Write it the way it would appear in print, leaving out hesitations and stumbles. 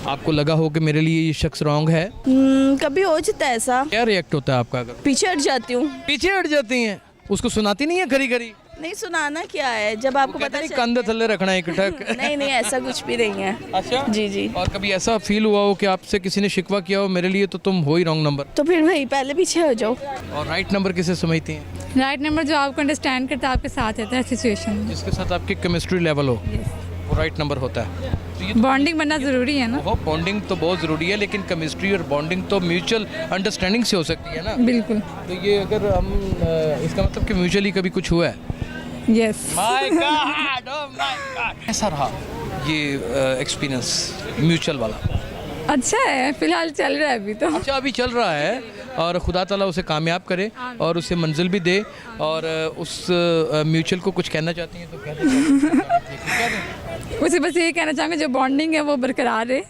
आपको लगा हो कि मेरे लिए ये शख्स रॉन्ग है? कभी हो जाता है ऐसा, क्या रिएक्ट होता है आपका? अगर पीछे हट जाती हूँ। पीछे हट जाती हैं, उसको सुनाती नहीं है खरी खरी? नहीं, सुनाना क्या है जब आपको पता नहीं, चल। कंधे थल्ले रखना है इकट्ठा। नहीं नहीं, ऐसा कुछ भी नहीं है। अच्छा जी जी। और कभी ऐसा फील हुआ हो कि आपसे किसी ने शिकवा किया हो मेरे लिए तो तुम हो ही रॉन्ग नंबर, तो फिर भाई पहले पीछे हो जाओ। और राइट नंबर किसे समझती हैं? राइट नंबर जो आपको अंडरस्टैंड करता है, आपके साथ रहता है सिचुएशन में। जिसके साथ आपकी केमिस्ट्री लेवल हो, वो राइट नंबर होता है। तो ये बॉन्डिंग बनना ज़रूरी है ना। वो बॉन्डिंग तो बहुत ज़रूरी है, लेकिन केमिस्ट्री और बॉन्डिंग तो म्यूचुअल अंडरस्टैंडिंग से हो सकती है ना। बिल्कुल। तो ये अगर हम इसका मतलब कि म्यूचुअली कभी कुछ हुआ है? Yes. My God, oh my God, कैसा रहा ये एक्सपीरियंस म्यूचुअल वाला? अच्छा है, फिलहाल चल रहा है अभी तो। अच्छा, अभी चल रहा है, और खुदा ताला उसे कामयाब करे और उसे मंजिल भी दे, और उस म्यूचुअल को कुछ कहना चाहती हैं तो कह दें। उसे बस यही कहना चाहूँगी जो बॉन्डिंग है वो बरकरार है।